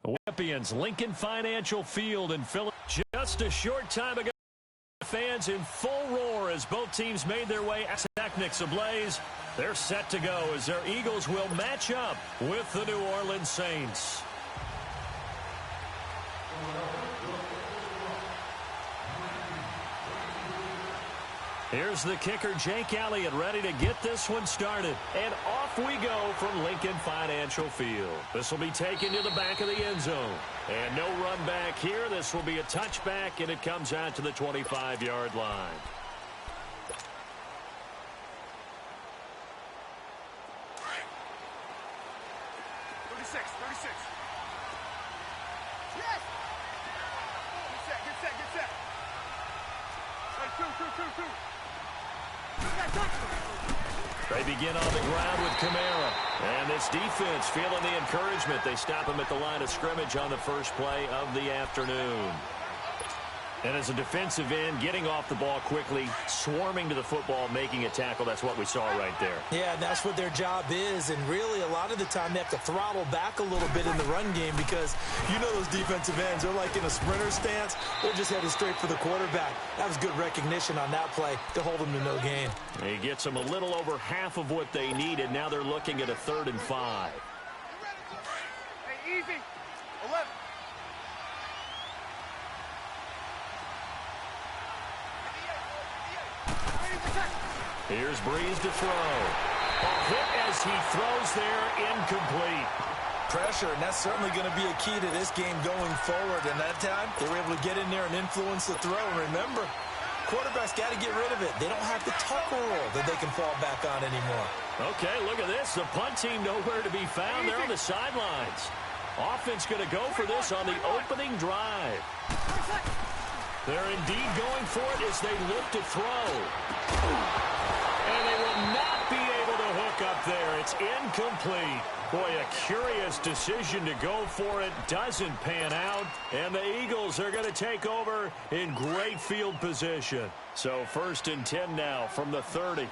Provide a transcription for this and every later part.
Champions, Lincoln Financial Field in Philadelphia. Just a short time ago, fans in full roar as both teams made their way as Technics ablaze. They're set to go as their Eagles will match up with the New Orleans Saints. Here's the kicker, Jake Elliott, ready to get this one started. And off we go from Lincoln Financial Field. This will be taken to the back of the end zone. And no run back here. This will be a touchback, and it comes out to the 25-yard line. They begin on the ground with Kamara. And this defense feeling the encouragement. They stop him at the line of scrimmage on the first play of the afternoon. And as a defensive end, getting off the ball quickly, swarming to the football, making a tackle, that's what we saw right there. Yeah, that's what their job is. And really, a lot of the time, they have to throttle back a little bit in the run game because you know those defensive ends, they're like in a sprinter stance. They're just headed straight for the quarterback. That was good recognition on that play to hold them to no gain. He gets them a little over half of what they needed. Now they're looking at a 3rd and 5. Hey, easy. 11. Here's Breeze to throw. A hit as he throws there, incomplete. Pressure, and that's certainly going to be a key to this game going forward. And that time, they were able to get in there and influence the throw. And remember, quarterbacks got to get rid of it. They don't have the tucker roll that they can fall back on anymore. Okay, look at this. The punt team nowhere to be found. They're on the sidelines. Offense going to go for this on the opening drive. They're indeed going for it as they look to throw. And they will not be able to hook up there. It's incomplete. Boy, a curious decision to go for it. Doesn't pan out. And the Eagles are going to take over in great field position. So 1st and 10 now from the 30.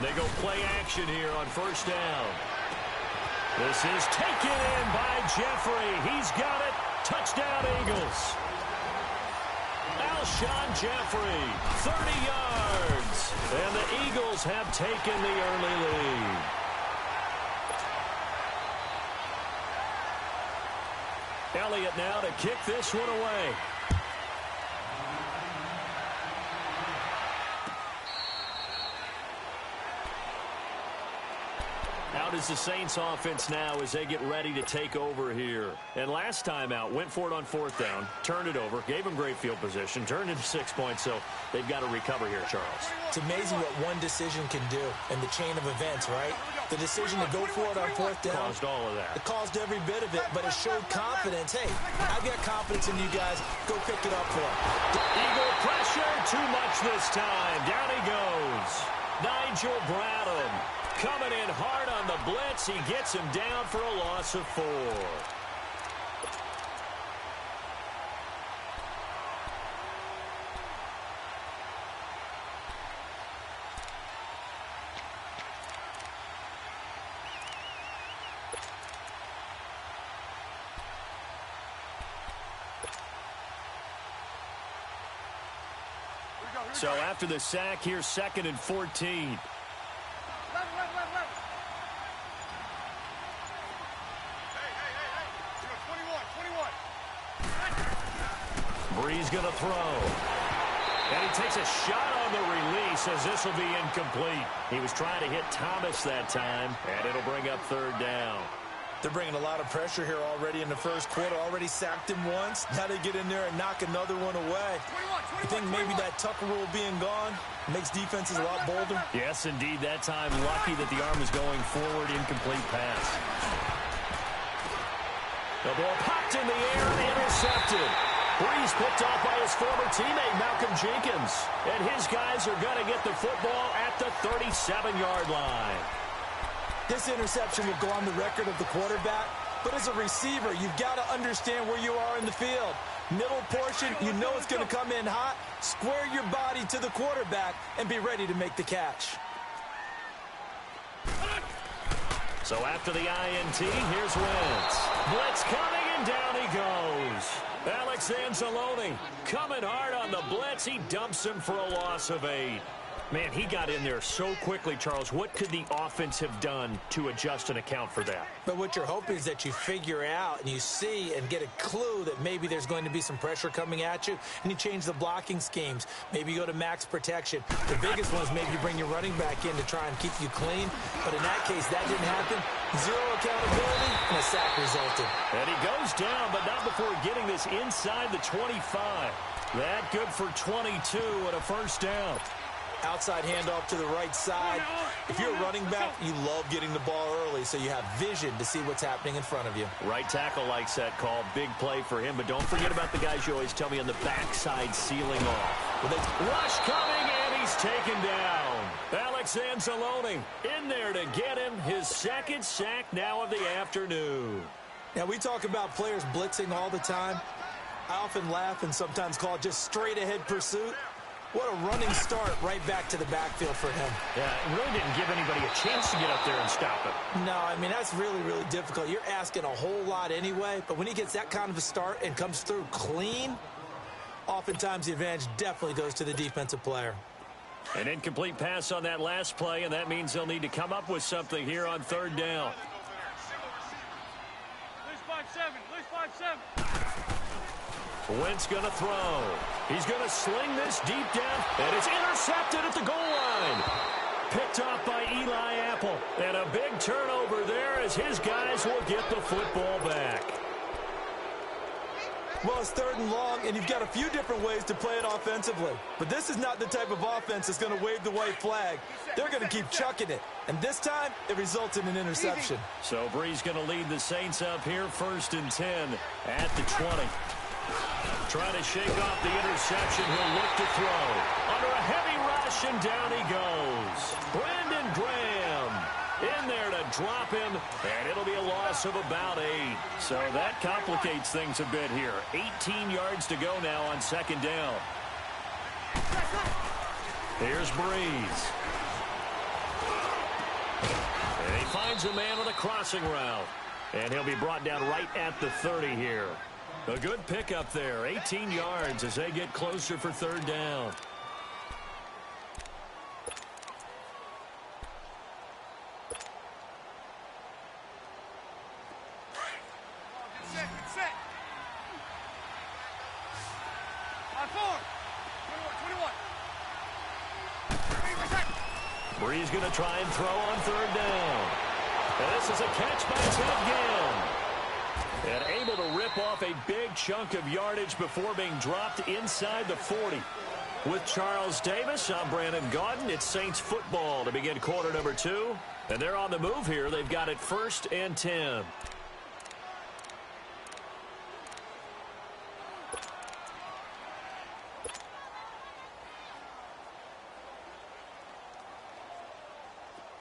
They go play action here on 1st down. This is taken in by Jeffrey. He's got it. Touchdown, Eagles. Alshon Jeffrey, 30 yards. And the Eagles have taken the early lead. Elliott now to kick this one away. Out is the Saints offense now as they get ready to take over here. And last time out, went for it on 4th down, turned it over, gave them great field position, turned it 6 points, so they've got to recover here, Charles. It's amazing what one decision can do in the chain of events, right? The decision to go for it on 4th down. Caused all of that. It caused every bit of it, but it showed confidence. Hey, I've got confidence in you guys. Go pick it up for him. Eagle pressure, too much this time. Down he goes. Nigel Bradham coming in hard on the blitz. He gets him down for a loss of 4. So after the sack, here's 2nd and 14. Breeze going to throw. And he takes a shot on the release as this will be incomplete. He was trying to hit Thomas that time, and it'll bring up 3rd down. They're bringing a lot of pressure here already in the first quarter. Already sacked him once. Now they get in there and knock another one away. I think maybe that tucker rule being gone makes defenses a lot bolder. Yes, indeed. That time, lucky that the arm was going forward. Incomplete pass. The ball popped in the air and intercepted. Breeze picked off by his former teammate, Malcolm Jenkins. And his guys are going to get the football at the 37-yard line. This interception will go on the record of the quarterback, but as a receiver, you've got to understand where you are in the field. Middle portion, you know it's going to come in hot. Square your body to the quarterback and be ready to make the catch. So after the INT, here's Wentz. Blitz coming, and down he goes. Alex Anzalone coming hard on the blitz. He dumps him for a loss of 8. Man, he got in there so quickly, Charles. What could the offense have done to adjust and account for that? But what you're hoping is that you figure out and you see and get a clue that maybe there's going to be some pressure coming at you, and you change the blocking schemes. Maybe you go to max protection. The biggest one is maybe you bring your running back in to try and keep you clean. But in that case, that didn't happen. Zero accountability, and a sack resulted. And he goes down, but not before getting this inside the 25. That good for 22 and a first down. Outside handoff to the right side. If you're a running back, you love getting the ball early so you have vision to see what's happening in front of you. Right tackle likes that call. Big play for him. But don't forget about the guys you always tell me on the backside sealing off. Rush coming, and he's taken down. Alex Anzalone in there to get him his second sack now of the afternoon. Now, we talk about players blitzing all the time. I often laugh and sometimes call it just straight-ahead pursuit. What a running start right back to the backfield for him. Yeah, it really didn't give anybody a chance to get up there and stop him. No, I mean, that's really, really difficult. You're asking a whole lot anyway, but when he gets that kind of a start and comes through clean, oftentimes the advantage definitely goes to the defensive player. An incomplete pass on that last play, and that means they'll need to come up with something here on third down. Lose 5-7. Wentz going to throw. He's going to sling this deep down, and it's intercepted at the goal line. Picked off by Eli Apple. And a big turnover there as his guys will get the football back. Well, it's third and long, and you've got a few different ways to play it offensively. But this is not the type of offense that's going to wave the white flag. They're going to keep chucking it. And this time, it results in an interception. So Brees going to lead the Saints up here, 1st and 10 at the 20. Trying to shake off the interception. He'll look to throw. Under a heavy rush, and down he goes. Brandon Graham in there to drop him, and it'll be a loss of about 8. So that complicates things a bit here. 18 yards to go now on 2nd down. Here's Brees. And he finds a man on a crossing route. And he'll be brought down right at the 30 here. A good pickup there, 18 yards as they get closer for 3rd down. Brees going to try and throw on 3rd down. And this is a catch by Ted Ginn. And able to rip off a big chunk of yardage before being dropped inside the 40. With Charles Davis, I'm Brandon Gaudin. It's Saints football to begin quarter number 2. And they're on the move here. They've got it 1st and 10.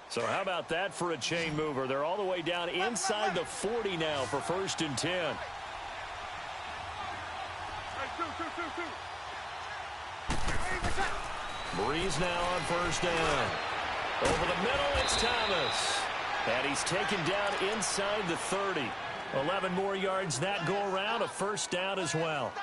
So how about that for a chain mover? They're all the way down inside the 40 now for 1st and 10. Brees now on 1st down. Over the middle, it's Thomas. And he's taken down inside the 30. 11 more yards that go around, a 1st down as well.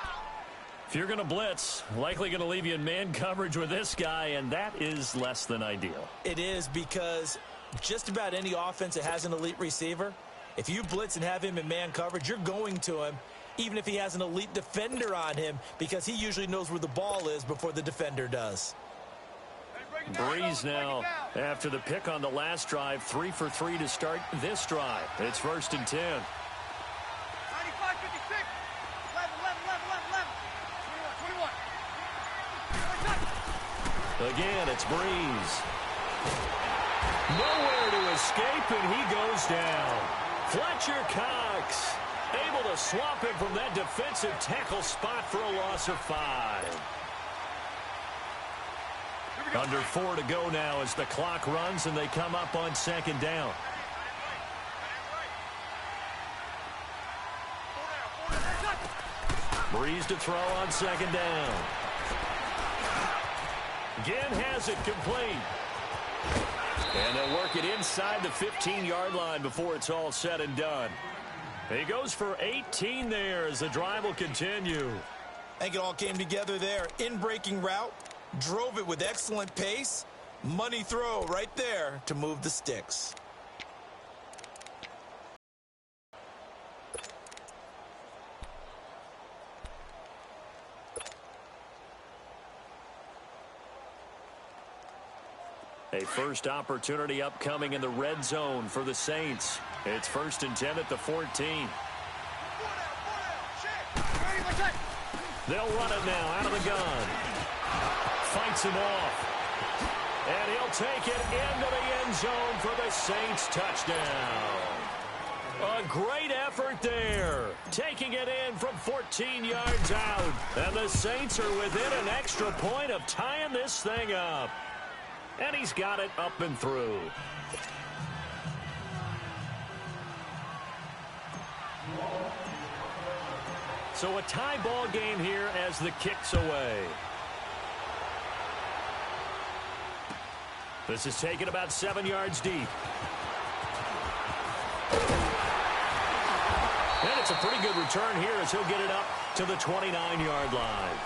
If you're going to blitz, likely going to leave you in man coverage with this guy, and that is less than ideal. It is, because just about any offense that has an elite receiver, if you blitz and have him in man coverage, you're going to him, even if he has an elite defender on him, because he usually knows where the ball is before the defender does. Brees now, after the pick on the last drive, 3 for 3 to start this drive. It's 1st and 10. Again, it's Brees. Nowhere to escape, and he goes down. Fletcher Cox able to swap him from that defensive tackle spot for a loss of 5. Under 4 to go now as the clock runs, and they come up on 2nd down. Brees to throw on 2nd down. Ginn has it complete. And they'll work it inside the 15-yard line before it's all said and done. He goes for 18 there as the drive will continue. I think it all came together there. In-breaking route, drove it with excellent pace. Money throw right there to move the sticks. A first opportunity upcoming in the red zone for the Saints. It's 1st and 10 at the 14. They'll run it now out of the gun. Fights him off. And he'll take it into the end zone for the Saints touchdown. A great effort there. Taking it in from 14 yards out. And the Saints are within an extra point of tying this thing up. And he's got it up and through. So a tie ball game here as the kick's away. This is taken about 7 yards deep. And it's a pretty good return here as he'll get it up to the 29-yard line.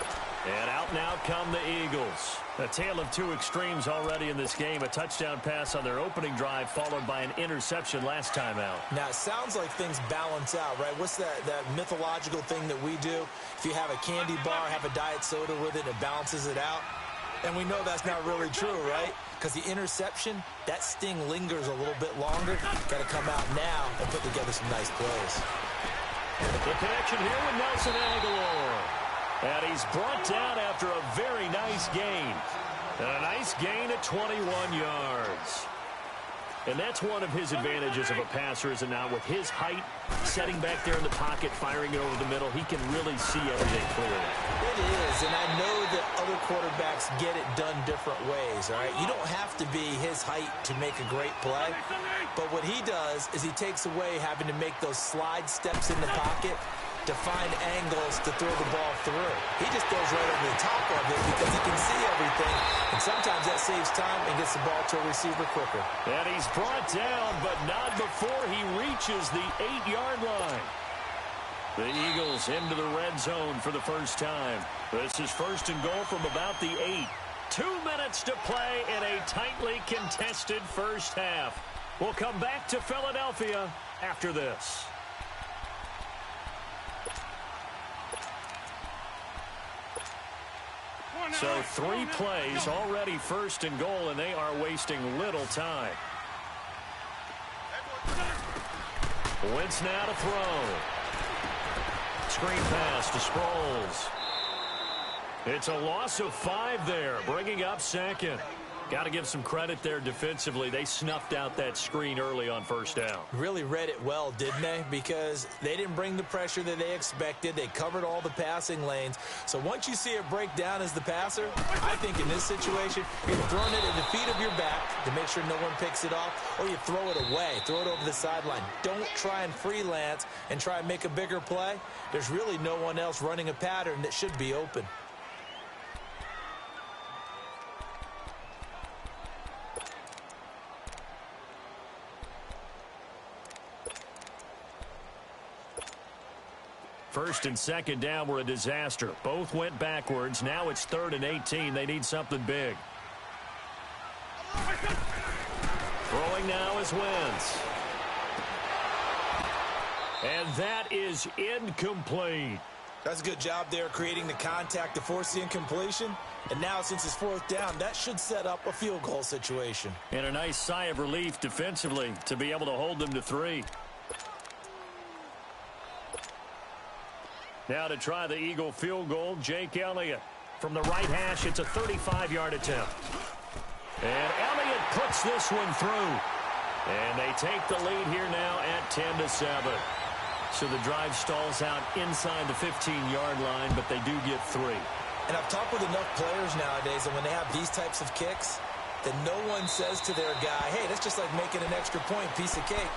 And out now come the Eagles. A tale of two extremes already in this game. A touchdown pass on their opening drive followed by an interception last time out. Now, it sounds like things balance out, right? What's that mythological thing that we do? If you have a candy bar, have a diet soda with it, it balances it out. And we know that's not really true, right? Because the interception, that sting lingers a little bit longer. Got to come out now and put together some nice plays. The connection here with Nelson Aguilar. And he's brought down after a very nice gain. And a nice gain at 21 yards. And that's one of his advantages of a passer, is it not? With his height, setting back there in the pocket, firing it over the middle, he can really see everything clearly. It is, and I know that other quarterbacks get it done different ways, all right? You don't have to be his height to make a great play. But what he does is he takes away having to make those slide steps in the pocket to find angles to throw the ball through. He just goes right over the top of it because he can see everything, and sometimes that saves time and gets the ball to a receiver quicker. And he's brought down, but not before he reaches the 8-yard line. The Eagles into the red zone for the first time. This is 1st and goal from about the 8. 2 minutes to play in a tightly contested first half. We'll come back to Philadelphia after this. So 3 plays, already 1st and goal, and they are wasting little time. Wentz now to throw. Screen pass to Sproles. It's a loss of 5 there, bringing up 2nd. Got to give some credit there defensively. They snuffed out that screen early on 1st down. Really read it well, didn't they? Because they didn't bring the pressure that they expected. They covered all the passing lanes. So once you see it break down as the passer, I think in this situation, you're throwing it at the feet of your back to make sure no one picks it off, or you throw it away, throw it over the sideline. Don't try and freelance and try and make a bigger play. There's really no one else running a pattern that should be open. First and 2nd down were a disaster. Both went backwards. Now it's 3rd and 18. They need something big. Throwing now is Wentz. And that is incomplete. That's a good job there creating the contact to force the incompletion. And now since it's 4th down, that should set up a field goal situation. And a nice sigh of relief defensively to be able to hold them to 3. Now to try the Eagle field goal, Jake Elliott. From the right hash, it's a 35-yard attempt. And Elliott puts this one through. And they take the lead here now at 10-7. So the drive stalls out inside the 15-yard line, but they do get 3. And I've talked with enough players nowadays, and when they have these types of kicks, that no one says to their guy, hey, that's just like making an extra point, piece of cake.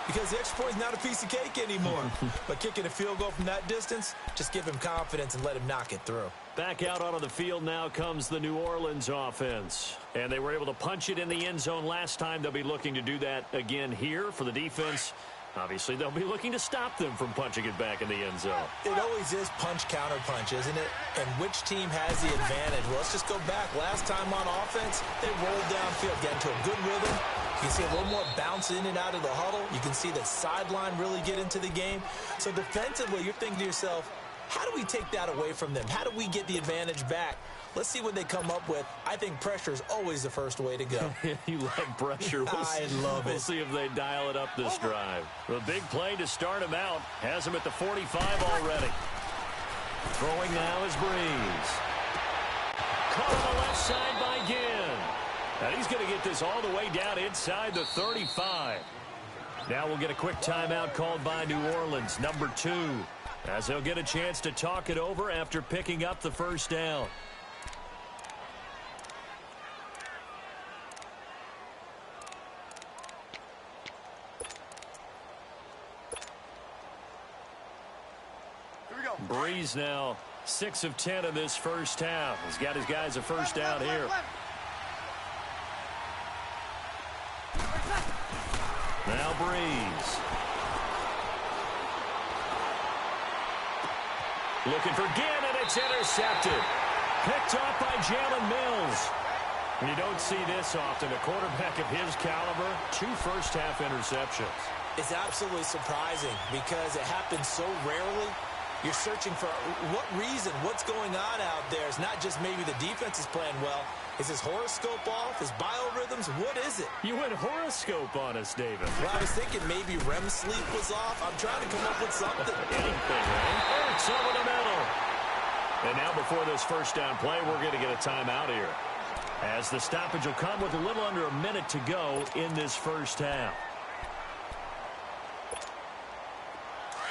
because the extra point is not a piece of cake anymore. But kicking a field goal from that distance, just give him confidence and let him knock it through. Back out onto the field now comes the New Orleans offense. And they were able to punch it in the end zone last time. They'll be looking to do that again here for the defense. Obviously, they'll be looking to stop them from punching it back in the end zone. It always is punch-counter-punch, isn't it? And which team has the advantage? Well, let's just go back. Last time on offense, they rolled downfield, got into a good rhythm. You can see a little more bounce in and out of the huddle. You can see the sideline really get into the game. So defensively, you're thinking to yourself, how do we take that away from them? How do we get the advantage back? Let's see what they come up with. I think pressure is always the first way to go. You like pressure. I love it. We'll see if they dial it up this drive. The big play to start him out has him at the 45 already. Throwing now is Breeze. Caught on the left side by Ginn. And he's going to get this all the way down inside the 35. Now we'll get a quick timeout called by New Orleans, number 2, as they'll get a chance to talk it over after picking up the first down. Breeze now 6 of 10 in this first half. He's got his guys a first down here. Now Breeze. Looking for Ginn, and it's intercepted. Picked off by Jalen Mills. You don't see this often. A quarterback of his caliber, 2 first-half interceptions. It's absolutely surprising because it happens so rarely. You're searching for what reason, what's going on out there. It's not just maybe the defense is playing well. Is his horoscope off? His biorhythms? What is it? You went horoscope on us, David. Well, I was thinking maybe REM sleep was off. I'm trying to come up with something. Anything, right? Hurts over the middle. And now before this first down play, we're going to get a timeout here, as the stoppage will come with a little under a minute to go in this first half.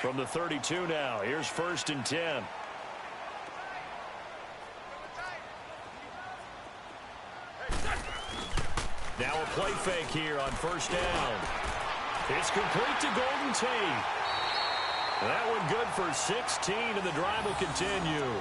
From the 32 now, here's 1st and 10. Now a play fake here on first down. It's complete to Golden Tate. That one good for 16, and the drive will continue.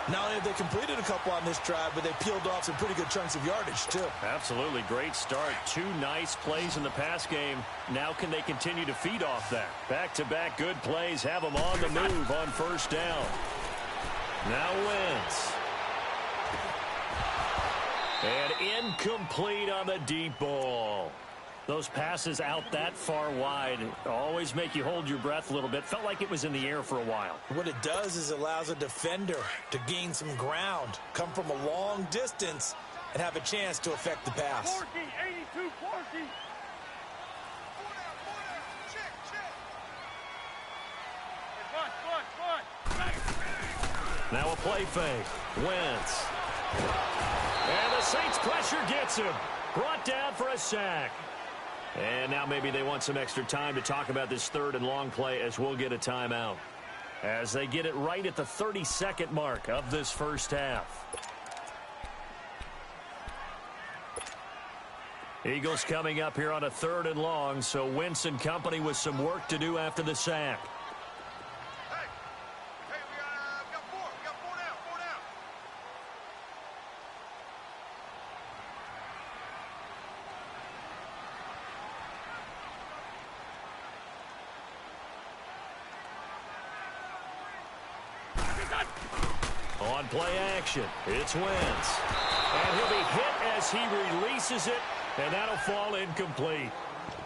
Not only have they completed a couple on this drive, but they peeled off some pretty good chunks of yardage, too. Absolutely. Great start. 2 nice plays in the pass game. Now can they continue to feed off that? Back-to-back good plays have them on the move on first down. Now Wentz. And incomplete on the deep ball. Those passes out that far wide always make you hold your breath a little bit. Felt like it was in the air for a while. What it does is allows a defender to gain some ground, come from a long distance, and have a chance to affect the pass. 40, 82, 40. Now a play fake. Wentz. And the Saints pressure gets him. Brought down for a sack. And now maybe they want some extra time to talk about this 3rd and long play, as we'll get a timeout, as they get it right at the 32nd mark of this first half. Eagles coming up here on a 3rd and long, so Wentz and company with some work to do after the sack. On play action, it's Wentz. And he'll be hit as he releases it, and that'll fall incomplete.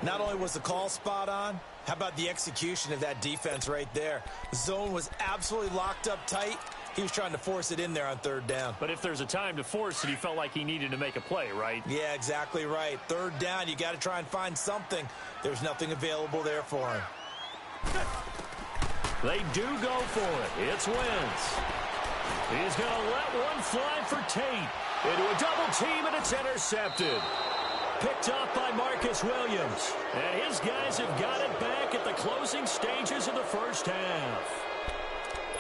Not only was the call spot on, how about the execution of that defense right there? The zone was absolutely locked up tight. He was trying to force it in there on 3rd down. But if there's a time to force it, he felt like he needed to make a play, right? Yeah, exactly right. 3rd down, you got to try and find something. There's nothing available there for him. They do go for it. It's Wentz. He's going to let one fly for Tate. Into a double team, and it's intercepted. Picked off by Marcus Williams. And his guys have got it back at the closing stages of the first half.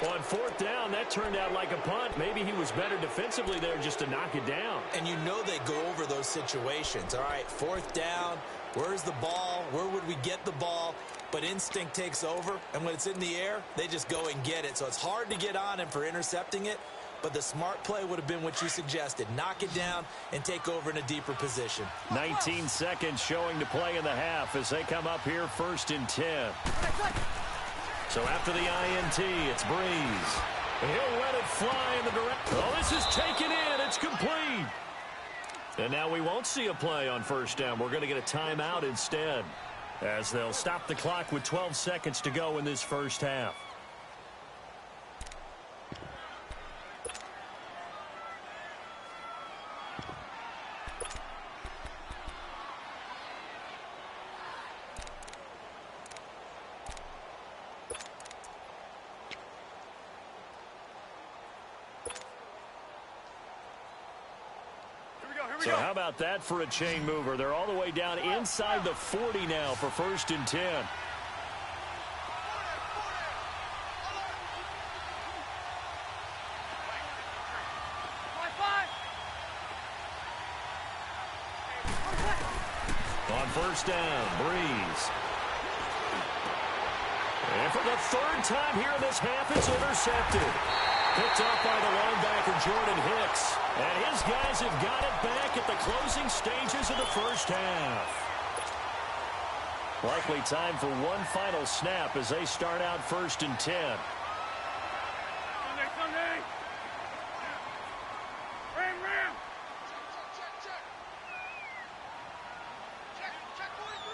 On fourth down, that turned out like a punt. Maybe he was better defensively there just to knock it down. And you know they go over those situations. All right, fourth down, where's the ball? Where would we get the ball? But instinct takes over, and when it's in the air, they just go and get it. So it's hard to get on him for intercepting it, but the smart play would have been what you suggested. Knock it down and take over in a deeper position. 19 seconds showing to play in the half as they come up here 1st and 10. So after the INT, it's Breeze. He'll let it fly in the direction. Oh, this is taken in. It's complete. And now we won't see a play on 1st down. We're going to get a timeout instead, as they'll stop the clock with 12 seconds to go in this first half. So how about that for a chain mover? They're all the way down inside the 40 now for 1st and 10. On 1st down, Breeze. And for the 3rd time here in this half, it's intercepted. Picked off by the linebacker, Jordan Hicks. And his guys have got it back at the closing stages of the first half. Likely time for one final snap as they start out 1st and 10. Sunday. Ram. Check 43.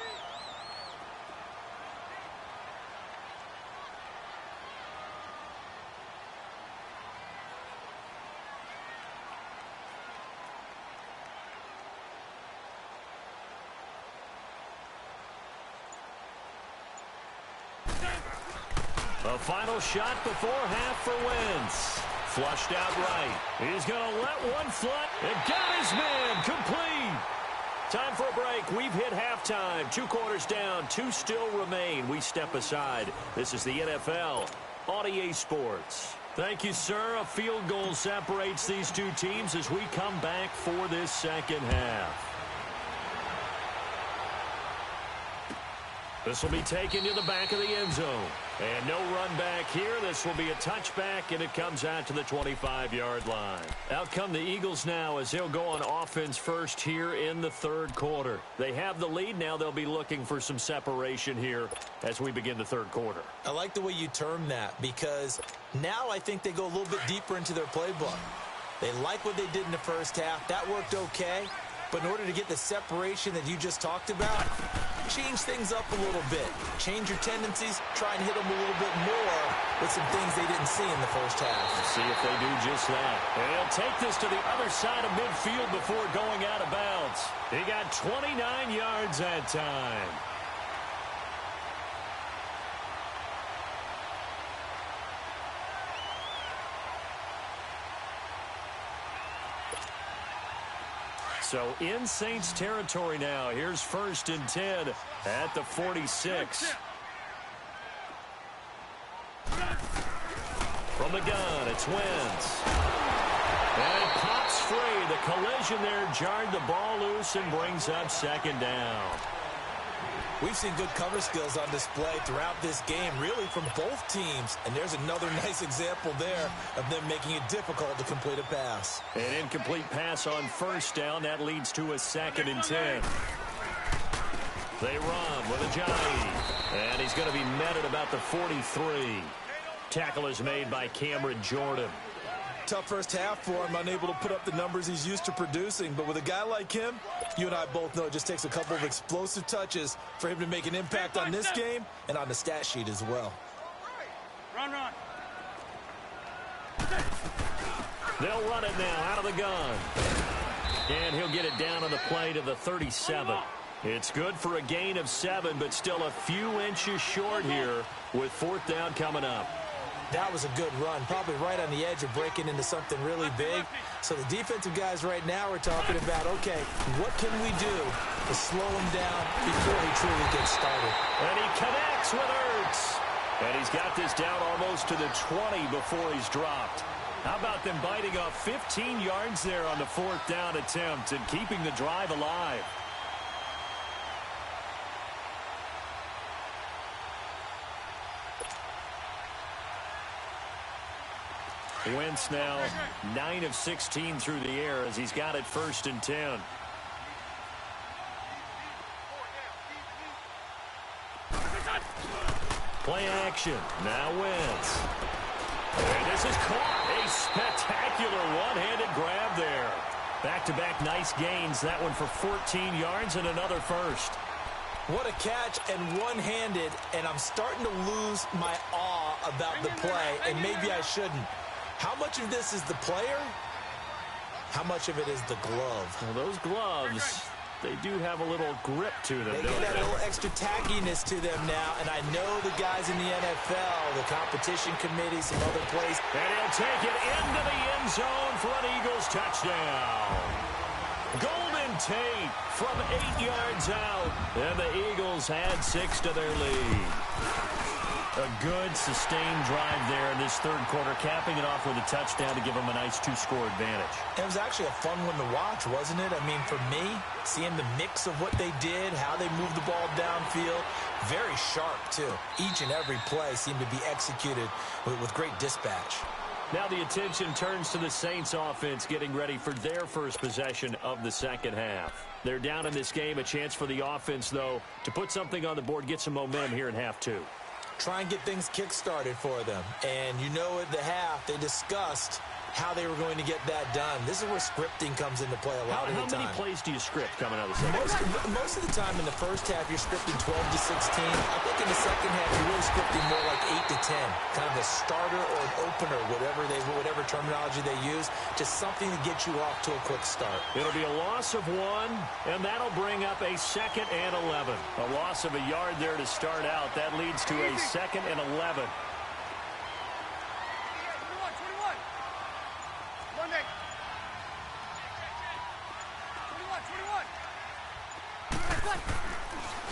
A final shot before half for Wentz. Flushed out right. He's going to let one fly. And got his man complete. Time for a break. We've hit halftime. 2 quarters down. 2 still remain. We step aside. This is the NFL on EA Sports. Thank you, sir. A field goal separates these two teams as we come back for this second half. This will be taken to the back of the end zone. And no run back here. This will be a touchback, and it comes out to the 25-yard line. Out come the Eagles now as they'll go on offense first here in the 3rd quarter. They have the lead. Now they'll be looking for some separation here as we begin the 3rd quarter. I like the way you term that because now I think they go a little bit deeper into their playbook. They like what they did in the first half. That worked okay. But in order to get the separation that you just talked about, change things up a little bit. Change your tendencies. Try and hit them a little bit more with some things they didn't see in the first half. Let's see if they do just that. And he'll take this to the other side of midfield before going out of bounds. He got 29 yards that time. So in Saints territory now. Here's 1st and 10 at the 46. From the gun, it's Wentz. And it pops free. The collision there jarred the ball loose and brings up 2nd down. We've seen good cover skills on display throughout this game, really from both teams. And there's another nice example there of them making it difficult to complete a pass. An incomplete pass on 1st down. That leads to a 2nd and 10. They run with Ajayi. And he's going to be met at about the 43. Tackle is made by Cameron Jordan. Tough first half for him, unable to put up the numbers he's used to producing. But with a guy like him, you and I both know it just takes a couple of explosive touches for him to make an impact on this game and on the stat sheet as well. Run. They'll run it now out of the gun. And he'll get it down on the play to the 37. It's good for a gain of 7, but still a few inches short here with 4th down coming up. That was a good run, probably right on the edge of breaking into something really big. So the defensive guys right now are talking about, okay, what can we do to slow him down before he truly gets started? And he connects with Ertz. And he's got this down almost to the 20 before he's dropped. How about them biting off 15 yards there on the fourth down attempt and keeping the drive alive? Wentz now 9 of 16 through the air as he's got it 1st and 10. Play action. Now Wentz. And this is caught. A spectacular one-handed grab there. Back-to-back nice gains. That one for 14 yards and another first. What a catch and one-handed, and I'm starting to lose my awe about the play, and maybe I shouldn't. How much of this is the player? How much of it is the glove? Well, those gloves, they do have a little grip to them. They get that little extra tackiness to them now, and I know the guys in the NFL, the competition committee, some other plays. And he'll take it into the end zone for an Eagles touchdown. Golden Tate from 8 yards out, and the Eagles add 6 to their lead. A good, sustained drive there in this third quarter, capping it off with a touchdown to give them a nice 2-score advantage. It was actually a fun one to watch, wasn't it? I mean, for me, seeing the mix of what they did, how they moved the ball downfield, very sharp, too. Each and every play seemed to be executed with great dispatch. Now the attention turns to the Saints offense getting ready for their first possession of the second half. They're down in this game, a chance for the offense, though, to put something on the board, get some momentum here in half 2. Try and get things kick-started for them. And you know at the half, they discussed how they were going to get that done. This is where scripting comes into play a lot of the time. How many plays do you script coming out of the second half? Most of the time in the first half, you're scripting 12 to 16. I think in the second half, you're really scripting more like 8 to 10. Kind of a starter or an opener, whatever terminology they use. Just something to get you off to a quick start. It'll be a loss of 1, and that'll bring up a 2nd and 11. A loss of a yard there to start out. That leads to a 2nd and 11.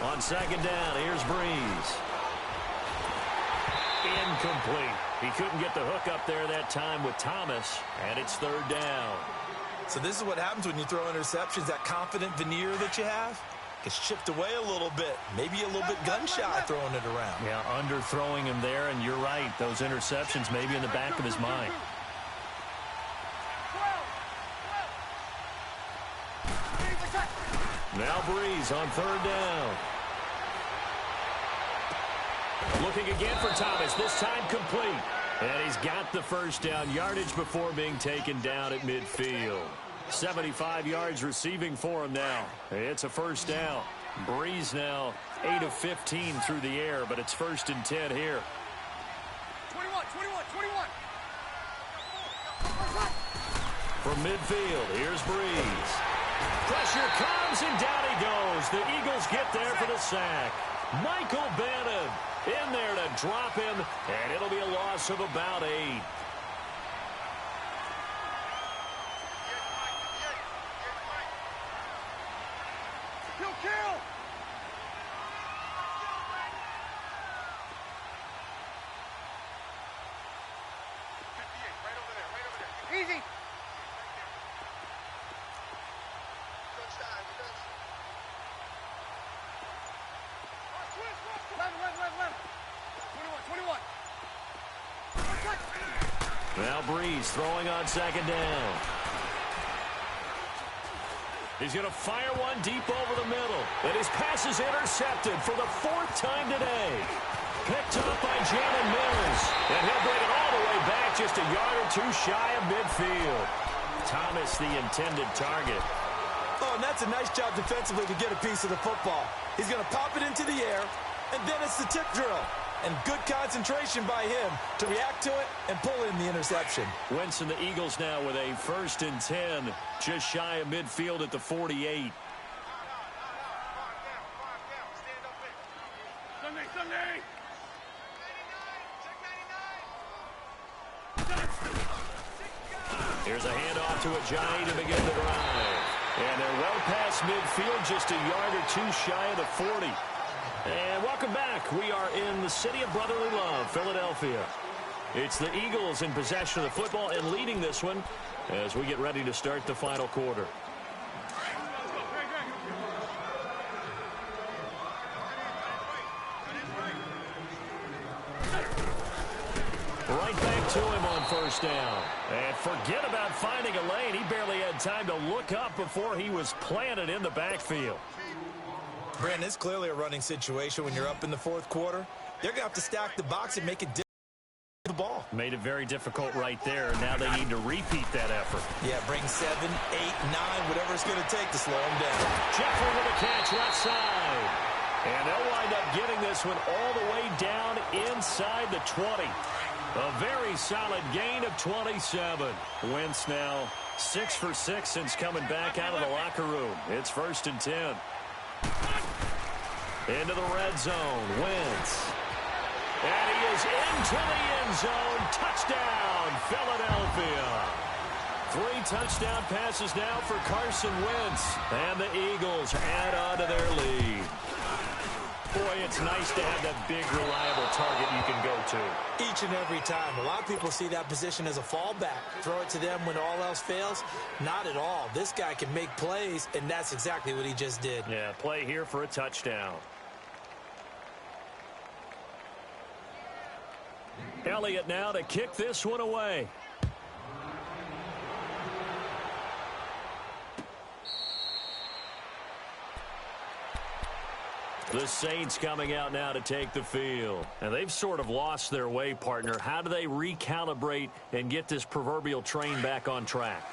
On second down, here's Breeze. Incomplete. He couldn't get the hook up there that time with Thomas, and it's 3rd down. So this is what happens when you throw interceptions. That confident veneer that you have gets chipped away a little bit. Maybe a little bit gun-shy throwing it around. Yeah, underthrowing him there, and you're right. Those interceptions may be in the back of his mind. Now Breeze on 3rd down. Looking again for Thomas, this time complete. And he's got the first down, yardage before being taken down at midfield. 75 yards receiving for him now. It's a 1st down. Breeze now 8 of 15 through the air, but it's 1st and 10 here. 21. From midfield, here's Breeze. Pressure comes, and down he goes. The Eagles get there for the sack. Michael Bannon in there to drop him, and it'll be a loss of about 8. Kill! Easy! Left. 21. Now Breeze throwing on second down. He's going to fire one deep over the middle. And his pass is intercepted for the 4th time today. Picked up by Jalen Mills. And he'll bring it all the way back just a yard or 2 shy of midfield. Thomas the intended target. Oh, and that's a nice job defensively to get a piece of the football. He's going to pop it into the air, and then it's the tip drill. And good concentration by him to react to it and pull in the interception. Wentz and the Eagles now with a 1st and 10, just shy of midfield at the 48. Sunday! Here's a handoff to Ajayi to begin the drive. And they're well past midfield, just a yard or 2 shy of the 40. And welcome back. We are in the city of brotherly love, Philadelphia. It's the Eagles in possession of the football and leading this one as we get ready to start the final quarter. Right back to him on first down. And forget about finding a lane. He barely had time to look up before he was planted in the backfield. Brandon, it's clearly a running situation when you're up in the fourth quarter. They're going to have to stack the box and make it difficult the ball. Made it very difficult right there. Now they need to repeat that effort. Yeah, bring 7, 8, 9, whatever it's going to take to slow him down. Jeffrey with a catch left side. And they'll wind up getting this one all the way down inside the 20. A very solid gain of 27. Wentz now 6 for 6 since coming back out of the locker room. It's 1st and 10. Into the red zone. Wentz. And he is into the end zone. Touchdown, Philadelphia. 3 touchdown passes now for Carson Wentz. And the Eagles add on to their lead. Boy, it's nice to have that big, reliable target you can go to. Each and every time. A lot of people see that position as a fallback. Throw it to them when all else fails. Not at all. This guy can make plays, and that's exactly what he just did. Yeah, play here for a touchdown. Elliott now to kick this one away. The Saints coming out now to take the field. And they've sort of lost their way, partner. How do they recalibrate and get this proverbial train back on track?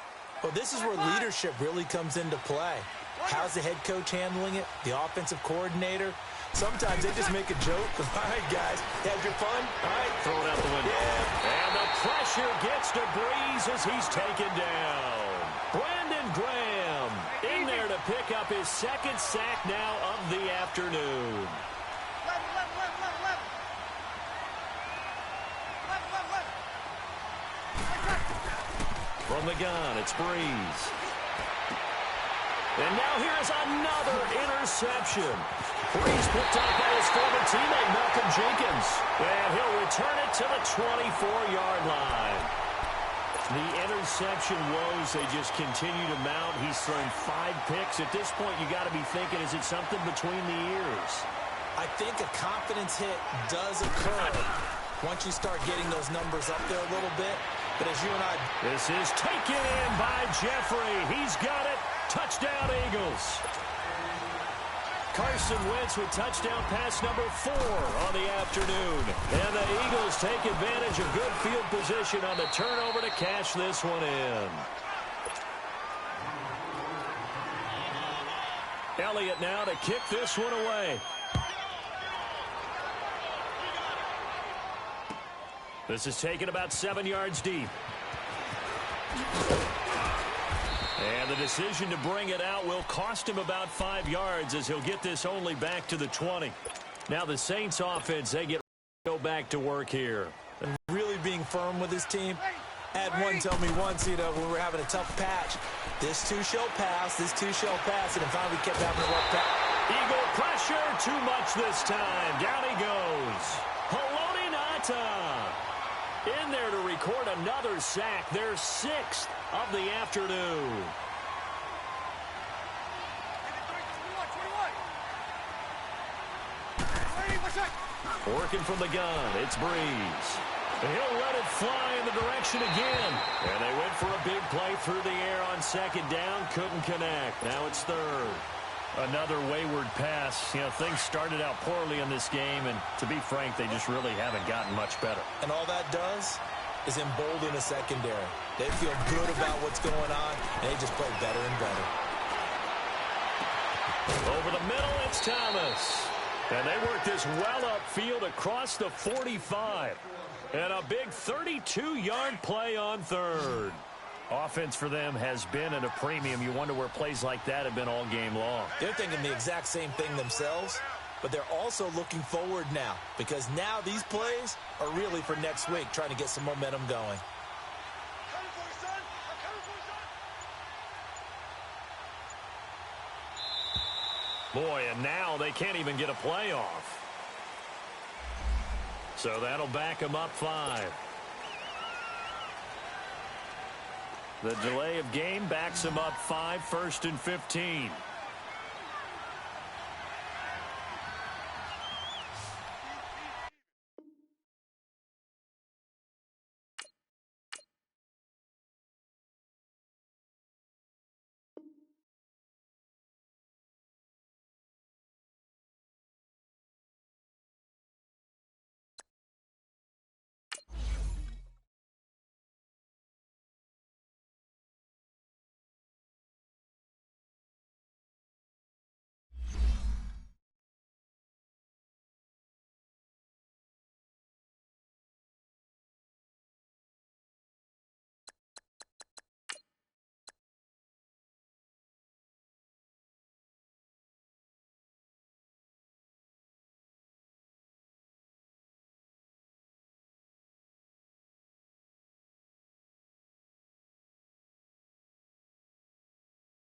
Well, this is where leadership really comes into play. How's the head coach handling it? The offensive coordinator? Sometimes they just make a joke. All right, guys, had your fun? All right. Throw it out the window. Yeah. And the pressure gets to Breeze as he's taken down. Brandon Graham in there to pick up his 2nd sack now of the afternoon. From the gun, it's Breeze. And now here's another interception. Breeze picked up by his former teammate, Malcolm Jenkins. And he'll return it to the 24-yard line. The interception woes, they just continue to mount. He's thrown 5 picks. At this point, you got to be thinking, is it something between the ears? I think a confidence hit does occur once you start getting those numbers up there a little bit. But as you and I... This is taken in by Jeffrey. He's got it. Touchdown, Eagles. Carson Wentz with touchdown pass number 4 on the afternoon. And the Eagles take advantage of good field position on the turnover to cash this one in. Elliott now to kick this one away. This is taken about 7 yards deep. And the decision to bring it out will cost him about 5 yards as he'll get this only back to the 20. Now the Saints offense, they go back to work here. And really being firm with his team. Had one tell me once, when we were having a tough patch, this too shall pass, and then finally kept having to work back. Eagle pressure, too much this time. Down he goes. Haloti Ngata in there to record another sack, their 6th of the afternoon. Working from the gun, it's Breeze. He'll let it fly in the direction again. And they went for a big play through the air on 2nd down, couldn't connect. Now it's 3rd. Another wayward pass. Things started out poorly in this game, and to be frank, they just really haven't gotten much better. And all that does is embolden a secondary. They feel good about what's going on, and they just play better and better. Over the middle, it's Thomas. And they work this well upfield across the 45. And a big 32-yard play on 3rd. Offense for them has been at a premium. You wonder where plays like that have been all game long. They're thinking the exact same thing themselves, but they're also looking forward now because now these plays are really for next week, trying to get some momentum going. Boy, and now they can't even get a play off. So that'll back them up 5. The delay of game backs them up 5, 1st and 15.